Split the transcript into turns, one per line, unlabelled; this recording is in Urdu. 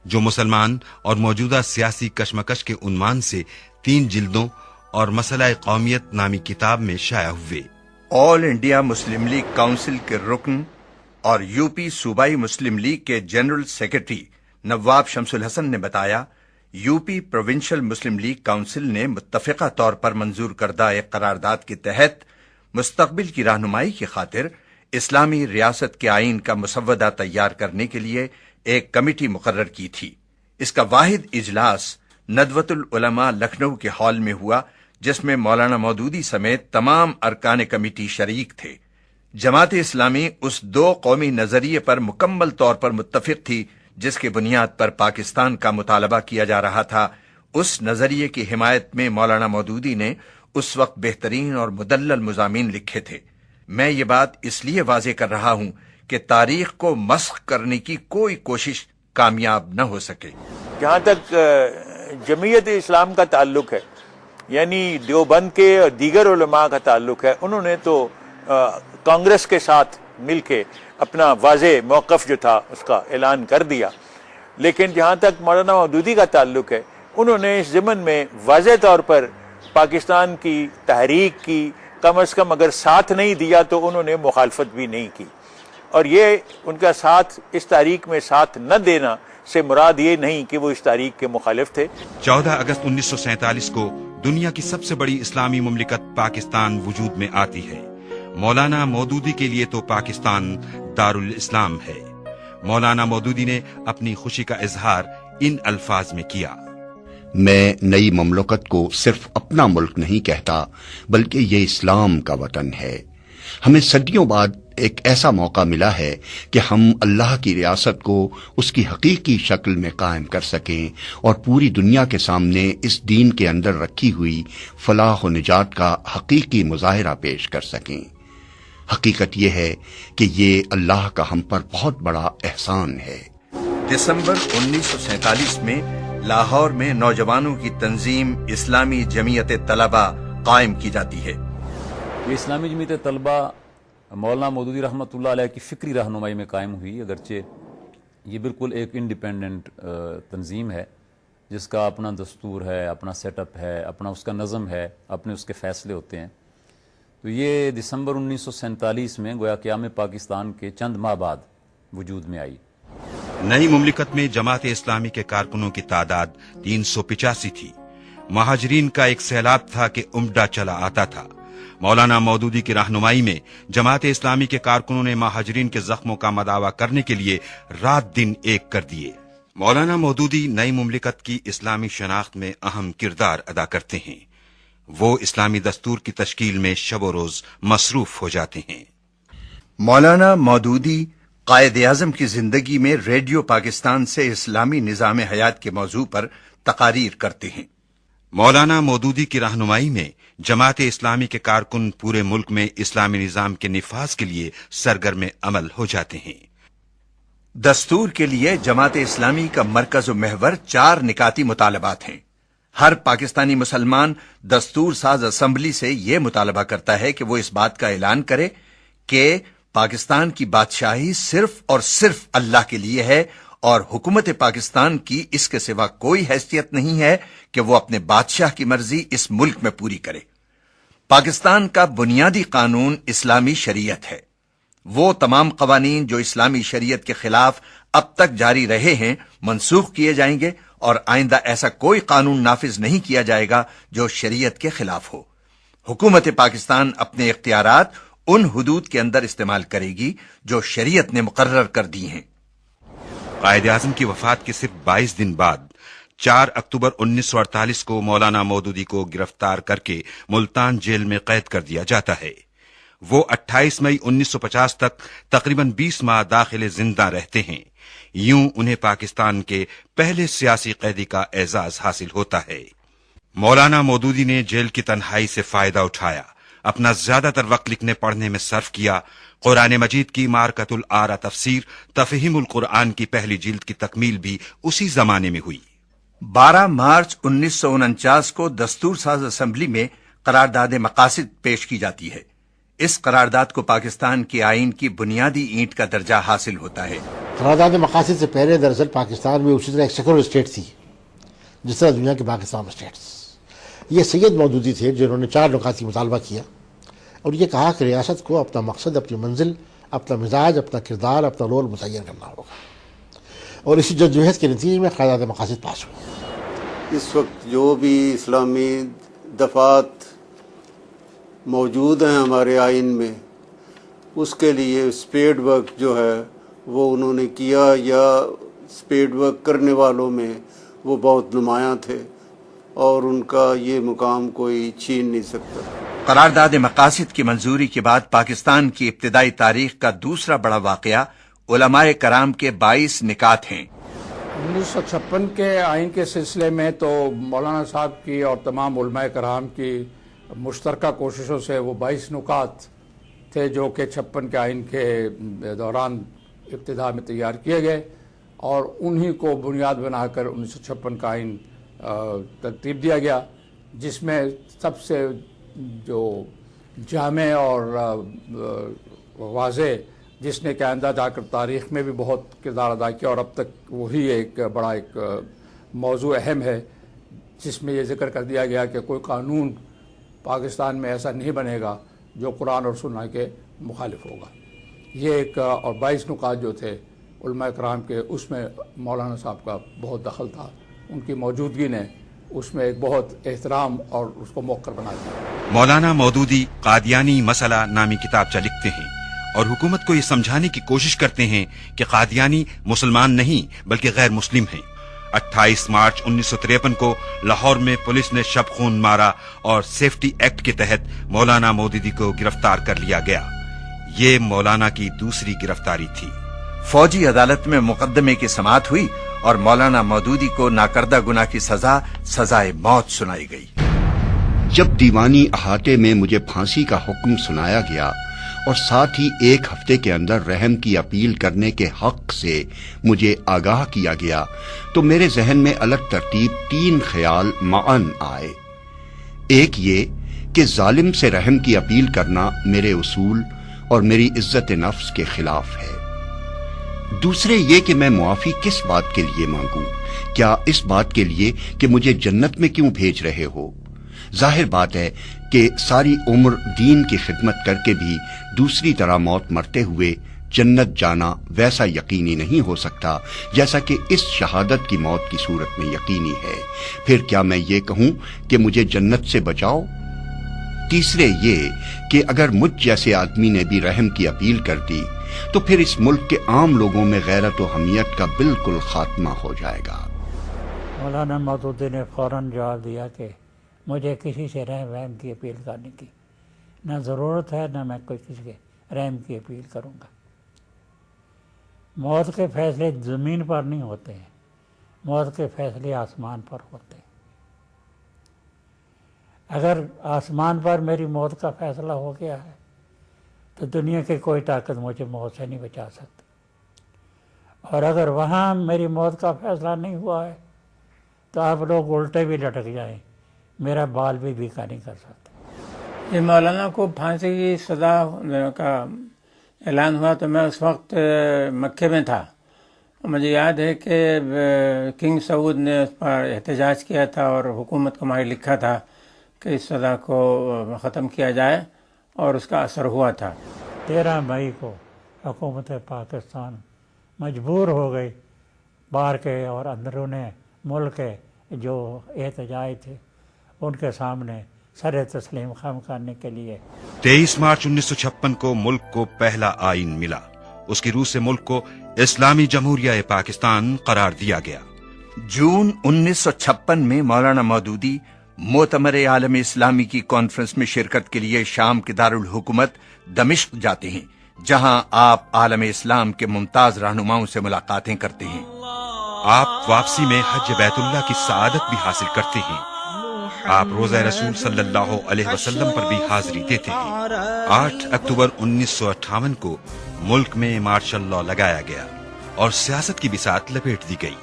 جو مسلمان اور موجودہ سیاسی کشمکش کے عنوان سے 3 جلدوں اور مسئلہ قومیت نامی کتاب میں شائع ہوئے۔
آل انڈیا مسلم لیگ کونسل کے رکن اور یو پی صوبائی مسلم لیگ کے جنرل سیکرٹری نواب شمس الحسن نے بتایا، یو پی پروونشل مسلم لیگ کونسل نے متفقہ طور پر منظور کردہ ایک قرارداد کے تحت مستقبل کی رہنمائی کی خاطر اسلامی ریاست کے آئین کا مسودہ تیار کرنے کے لیے ایک کمیٹی مقرر کی تھی۔ اس کا واحد اجلاس ندوۃ العلماء لکھنؤ کے ہال میں ہوا، جس میں مولانا مودودی سمیت تمام ارکان کمیٹی شریک تھے۔ جماعت اسلامی اس 2 قومی نظریے پر مکمل طور پر متفق تھی جس کی بنیاد پر پاکستان کا مطالبہ کیا جا رہا تھا۔ اس نظریے کی حمایت میں مولانا مودودی نے اس وقت بہترین اور مدلل مضامین لکھے تھے۔ میں یہ بات اس لیے واضح کر رہا ہوں کہ تاریخ کو مسخ کرنے کی کوئی کوشش کامیاب نہ ہو سکے۔
جہاں تک جمعیت اسلام کا تعلق ہے، یعنی دیوبند کے اور دیگر علماء کا تعلق ہے، انہوں نے تو کانگریس کے ساتھ مل کے اپنا واضح موقف جو تھا اس کا اعلان کر دیا، لیکن جہاں تک مولانا مودودی کا تعلق ہے، انہوں نے اس ضمن میں واضح طور پر پاکستان کی تحریک کی، کم از کم اگر ساتھ نہیں دیا تو انہوں نے مخالفت بھی نہیں کی، اور یہ ان کا ساتھ اس تحریک میں ساتھ نہ دینا سے مراد یہ نہیں کہ وہ اس تحریک کے مخالف تھے۔
14 اگست 1947 کو دنیا کی سب سے بڑی اسلامی مملکت پاکستان وجود میں آتی ہے۔ مولانا مودودی کے لیے تو پاکستان دارالاسلام ہے۔ مولانا مودودی نے اپنی خوشی کا اظہار ان الفاظ میں کیا:
میں نئی مملکت کو صرف اپنا ملک نہیں کہتا، بلکہ یہ اسلام کا وطن ہے۔ ہمیں صدیوں بعد ایک ایسا موقع ملا ہے کہ ہم اللہ کی ریاست کو اس کی حقیقی شکل میں قائم کر سکیں اور پوری دنیا کے سامنے اس دین کے اندر رکھی ہوئی فلاح و نجات کا حقیقی مظاہرہ پیش کر سکیں۔ حقیقت یہ ہے کہ یہ اللہ کا ہم پر بہت بڑا احسان ہے۔
دسمبر 1947 میں لاہور میں نوجوانوں کی تنظیم اسلامی جمعیت طلبہ قائم کی جاتی ہے۔
یہ اسلامی جمعیت طلبہ مولانا مودودی رحمۃ اللہ علیہ کی فکری رہنمائی میں قائم ہوئی، اگرچہ یہ بالکل ایک انڈیپینڈنٹ تنظیم ہے جس کا اپنا دستور ہے، اپنا سیٹ اپ ہے، اپنا اس کا نظم ہے، اپنے اس کے فیصلے ہوتے ہیں۔ تو یہ دسمبر 1947 میں گویا قیام پاکستان کے چند ماہ بعد وجود میں آئی۔
نئی مملکت میں جماعت اسلامی کے کارکنوں کی تعداد 385 تھی۔ مہاجرین کا ایک سیلاب تھا کہ امڈا چلا آتا تھا۔ مولانا مودودی کی رہنمائی میں جماعت اسلامی کے کارکنوں نے مہاجرین کے زخموں کا مداوا کرنے کے لیے رات دن ایک کر دیے۔ مولانا مودودی نئی مملکت کی اسلامی شناخت میں اہم کردار ادا کرتے ہیں۔ وہ اسلامی دستور کی تشکیل میں شب و روز مصروف ہو جاتے ہیں۔
مولانا مودودی قائد اعظم کی زندگی میں ریڈیو پاکستان سے اسلامی نظام حیات کے موضوع پر تقاریر کرتے ہیں۔
مولانا مودودی کی رہنمائی میں جماعت اسلامی کے کارکن پورے ملک میں اسلامی نظام کے نفاذ کے لیے سرگرم عمل ہو جاتے ہیں۔
دستور کے لیے جماعت اسلامی کا مرکز و محور 4 نکاتی مطالبات ہیں۔ ہر پاکستانی مسلمان دستور ساز اسمبلی سے یہ مطالبہ کرتا ہے کہ وہ اس بات کا اعلان کرے کہ پاکستان کی بادشاہی صرف اور صرف اللہ کے لیے ہے اور حکومت پاکستان کی اس کے سوا کوئی حیثیت نہیں ہے کہ وہ اپنے بادشاہ کی مرضی اس ملک میں پوری کرے۔ پاکستان کا بنیادی قانون اسلامی شریعت ہے۔ وہ تمام قوانین جو اسلامی شریعت کے خلاف اب تک جاری رہے ہیں منسوخ کیے جائیں گے اور آئندہ ایسا کوئی قانون نافذ نہیں کیا جائے گا جو شریعت کے خلاف ہو۔ حکومت پاکستان اپنے اختیارات ان حدود کے اندر استعمال کرے گی جو شریعت نے مقرر کر دی ہیں۔
قائد اعظم کی وفات کے صرف 22 دن بعد 4 اکتوبر 1948 کو مولانا مودودی کو گرفتار کر کے ملتان جیل میں قید کر دیا جاتا ہے۔ وہ 28 مئی 1950 تک تقریباً 20 ماہ داخل زندہ رہتے ہیں۔ یوں انہیں پاکستان کے پہلے سیاسی قیدی کا اعزاز حاصل ہوتا ہے۔ مولانا مودودی نے جیل کی تنہائی سے فائدہ اٹھایا، اپنا زیادہ تر وقت لکھنے پڑھنے میں صرف کیا۔ قرآن مجید کی مارکۃ الآرا تفسیر تفہیم القرآن کی پہلی جلد کی تکمیل بھی اسی زمانے میں ہوئی۔
12 مارچ 1949 کو دستور ساز اسمبلی میں قرارداد مقاصد پیش کی جاتی ہے۔ اس قرارداد کو پاکستان کے آئین کی بنیادی اینٹ کا درجہ حاصل ہوتا ہے۔
قرارداد مقاصد سے پہلے دراصل پاکستان میں اسی طرح ایک سیکولر اسٹیٹ تھی جس طرح دنیا کے پاکستان اسٹیٹس۔ یہ سید مودودی تھے جنہوں نے 4 نکات کی مطالبہ کیا اور یہ کہا کہ ریاست کو اپنا مقصد، اپنی منزل، اپنا مزاج، اپنا کردار، اپنا رول متعین کرنا ہوگا، اور اسی جدوجہد کے نتیجے میں قرارداد مقاصد پاس ہوئی۔
اس وقت جو بھی اسلامی دفعات موجود ہیں ہمارے آئین میں، اس کے لیے اسپیڈ ورک جو ہے وہ انہوں نے کیا، یا اسپیڈ ورک کرنے والوں میں وہ بہت نمایاں تھے اور ان کا یہ مقام کوئی چھین نہیں سکتا۔
قرارداد مقاصد کی منظوری کے بعد پاکستان کی ابتدائی تاریخ کا دوسرا بڑا واقعہ علماء کرام کے 22 نکات ہیں۔
1956 کے آئین کے سلسلے میں تو مولانا صاحب کی اور تمام علماء کرام کی مشترکہ کوششوں سے وہ 22 نکات تھے جو کہ 56 کے آئین کے دوران ابتدا میں تیار کیے گئے، اور انہی کو بنیاد بنا کر 1956 کا آئین ترتیب دیا گیا، جس میں سب سے جو جامع اور واضح، جس نے کہ آئندہ جا کر تاریخ میں بھی بہت کردار ادا کیا اور اب تک وہی ایک بڑا موضوع اہم ہے، جس میں یہ ذکر کر دیا گیا کہ کوئی قانون پاکستان میں ایسا نہیں بنے گا جو قرآن اور سنت کے مخالف ہوگا۔ یہ ایک اور 22 نکات جو تھے علماء کرام کے، اس میں مولانا صاحب کا بہت دخل تھا، ان کی موجودگی نے اس میں ایک بہت احترام اور اس کو موقر بنا دیا۔
مولانا مودودی قادیانی مسئلہ نامی کتابچہ لکھتے ہیں اور حکومت کو یہ سمجھانے کی کوشش کرتے ہیں کہ قادیانی مسلمان نہیں بلکہ غیر مسلم ہیں۔ 28 مارچ 1953 کو لاہور میں پولیس نے شب خون مارا اور سیفٹی ایکٹ کے تحت مولانا مودودی کو گرفتار کر لیا گیا۔ یہ مولانا کی دوسری گرفتاری تھی۔
فوجی عدالت میں مقدمے کی سماعت ہوئی اور مولانا مودودی کو ناکردہ گناہ کی سزائے موت سنائی گئی۔
جب دیوانی احاطے میں مجھے پھانسی کا حکم سنایا گیا اور ساتھ ہی 1 ہفتے کے اندر رحم کی اپیل کرنے کے حق سے مجھے آگاہ کیا گیا تو میرے ذہن میں الگ ترتیب 3 خیال معاً آئے۔ ایک یہ کہ ظالم سے رحم کی اپیل کرنا میرے اصول اور میری عزت نفس کے خلاف ہے۔ دوسرے یہ کہ میں معافی کس بات کے لیے مانگوں؟ کیا اس بات کے لیے کہ مجھے جنت میں کیوں بھیج رہے ہو؟ ظاہر بات ہے کہ ساری عمر دین کی خدمت کر کے بھی دوسری طرح موت مرتے ہوئے جنت جانا ویسا یقینی نہیں ہو سکتا جیسا کہ اس شہادت کی موت کی صورت میں یقینی ہے۔ پھر کیا میں یہ کہوں کہ مجھے جنت سے بچاؤ؟ تیسرے یہ کہ اگر مجھ جیسے آدمی نے بھی رحم کی اپیل کر دی تو پھر اس ملک کے عام لوگوں میں غیرت و حمیت کا بالکل خاتمہ ہو جائے گا۔
مولانا مودودی نے فوراً جواب دیا کہ مجھے کسی سے رحم کی اپیل کرنے کی نہ ضرورت ہے، نہ میں کوئی کسی کے رحم کی اپیل کروں گا۔ موت کے فیصلے زمین پر نہیں ہوتے ہیں، موت کے فیصلے آسمان پر ہوتے ہیں۔ اگر آسمان پر میری موت کا فیصلہ ہو گیا ہے تو دنیا کی کوئی طاقت مجھے موت سے نہیں بچا سکتی، اور اگر وہاں میری موت کا فیصلہ نہیں ہوا ہے تو آپ لوگ الٹے بھی لٹک جائیں، میرا بال بھی بیکا نہیں کر سکتے۔
جب مولانا کو پھانسی کی سزا کا اعلان ہوا تو میں اس وقت مکے میں تھا۔ مجھے یاد ہے کہ کنگ سعود نے اس پر احتجاج کیا تھا اور حکومت کو ہماری لکھا تھا کہ اس سزا کو ختم کیا جائے، اور اس کا اثر ہوا تھا۔
13 مئی کو حکومت پاکستان مجبور ہو گئی باہر کے اور اندرون ملک کے جو احتجاج تھے ان کے سامنے سر تسلیم خم کرنے کے لیے۔
23 مارچ 1956 کو ملک کو پہلا آئین ملا۔ اس کی روح سے ملک کو اسلامی جمہوریہ پاکستان قرار دیا گیا۔
جون 1956 میں مولانا مودودی معتمر عالم اسلامی کی کانفرنس میں شرکت کے لیے شام کے دارالحکومت دمشق جاتے ہیں، جہاں آپ عالم اسلام کے ممتاز رہنماؤں سے ملاقاتیں کرتے ہیں۔
آپ واپسی میں حج بیت اللہ کی سعادت بھی حاصل کرتے ہیں۔ آپ روزہ رسول صلی اللہ علیہ وسلم پر بھی حاضری دیتے ہیں۔ 8 اکتوبر 1958 کو ملک میں مارشل لاء لگایا گیا اور سیاست کی بساط لپیٹ دی گئی۔